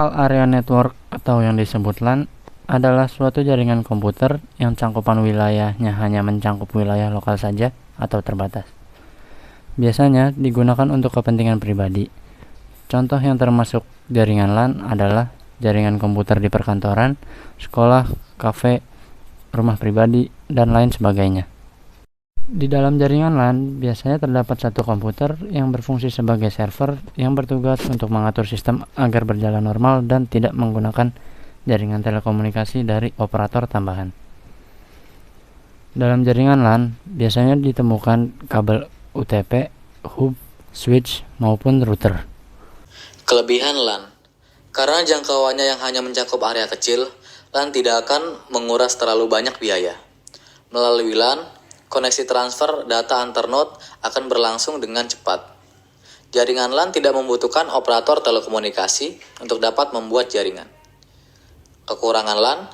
Local Area Network atau yang disebut LAN adalah suatu jaringan komputer yang cakupan wilayahnya hanya mencakup wilayah lokal saja atau terbatas. Biasanya digunakan untuk kepentingan pribadi. Contoh yang termasuk jaringan LAN adalah jaringan komputer di perkantoran, sekolah, kafe, rumah pribadi, dan lain sebagainya. Di dalam jaringan LAN biasanya terdapat satu komputer yang berfungsi sebagai server yang bertugas untuk mengatur sistem agar berjalan normal dan tidak menggunakan jaringan telekomunikasi dari operator tambahan. Dalam jaringan LAN biasanya ditemukan kabel UTP, hub, switch, maupun router. Kelebihan LAN. Karena jangkauannya yang hanya mencakup area kecil, LAN tidak akan menguras terlalu banyak biaya. Melalui LAN, koneksi transfer data antar node akan berlangsung dengan cepat. Jaringan LAN tidak membutuhkan operator telekomunikasi untuk dapat membuat jaringan. Kekurangan LAN,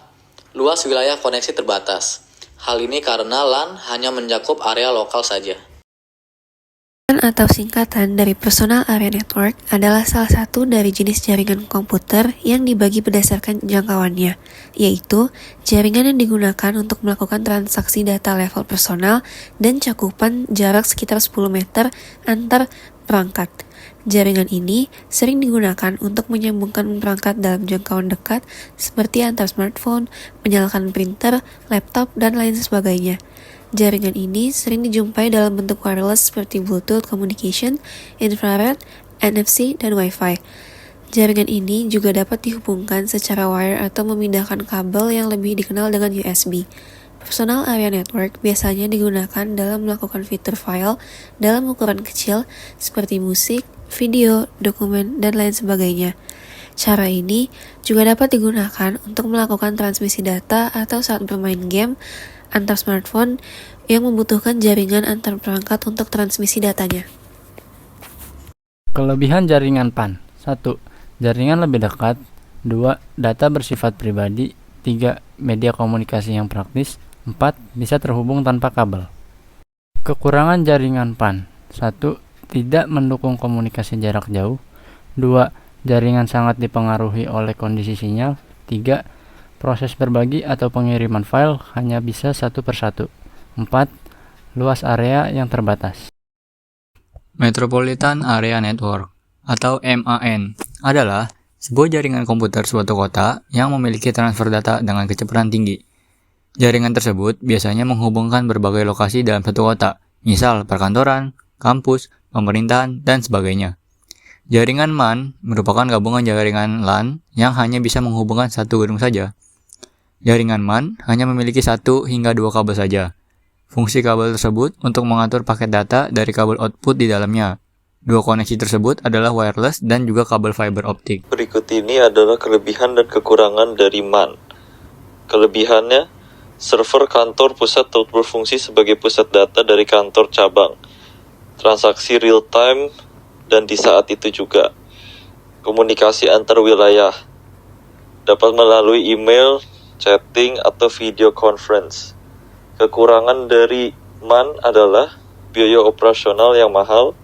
luas wilayah koneksi terbatas. Hal ini karena LAN hanya mencakup area lokal saja. LAN atau singkatan dari Personal Area Network adalah salah satu dari jenis jaringan komputer yang dibagi berdasarkan jangkauannya, yaitu jaringan yang digunakan untuk melakukan transaksi data level personal dan cakupan jarak sekitar 10 meter antar perangkat. Jaringan ini sering digunakan untuk menyambungkan perangkat dalam jangkauan dekat seperti antar smartphone, menyalakan printer, laptop, dan lain sebagainya. Jaringan ini sering dijumpai dalam bentuk wireless seperti Bluetooth communication, infrared, NFC, dan Wi-Fi. Jaringan ini juga dapat dihubungkan secara wire atau memindahkan kabel yang lebih dikenal dengan USB. Personal Area Network biasanya digunakan dalam melakukan fitur file dalam ukuran kecil seperti musik, video, dokumen, dan lain sebagainya. Cara ini juga dapat digunakan untuk melakukan transmisi data atau saat bermain game antar smartphone yang membutuhkan jaringan antar perangkat untuk transmisi datanya. Kelebihan jaringan PAN. 1. Jaringan lebih dekat. 2. Data bersifat pribadi. 3. Media komunikasi yang praktis. 4. Bisa terhubung tanpa kabel. Kekurangan jaringan PAN. 1. Tidak mendukung komunikasi jarak jauh. 2. Jaringan sangat dipengaruhi oleh kondisi sinyal. 3. Proses berbagi atau pengiriman file hanya bisa satu persatu. 4. Luas area yang terbatas. Metropolitan Area Network atau MAN adalah sebuah jaringan komputer suatu kota yang memiliki transfer data dengan kecepatan tinggi. Jaringan tersebut biasanya menghubungkan berbagai lokasi dalam satu kota, misal perkantoran, kampus, pemerintahan, dan sebagainya. Jaringan MAN merupakan gabungan jaringan LAN yang hanya bisa menghubungkan satu gedung saja. Jaringan MAN hanya memiliki 1 hingga 2 kabel saja. Fungsi kabel tersebut untuk mengatur paket data dari kabel output di dalamnya. Dua koneksi tersebut adalah wireless dan juga kabel fiber optik. Berikut ini adalah kelebihan dan kekurangan dari MAN. Kelebihannya, server kantor pusat dapat berfungsi sebagai pusat data dari kantor cabang. Transaksi real time dan di saat itu juga. Komunikasi antar wilayah dapat melalui email, chatting, atau video conference. Kekurangan dari MAN adalah biaya operasional yang mahal,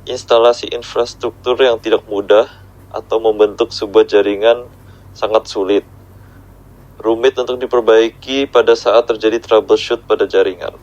instalasi infrastruktur yang tidak mudah, atau membentuk sebuah jaringan sangat sulit. Rumit untuk diperbaiki pada saat terjadi troubleshoot pada jaringan.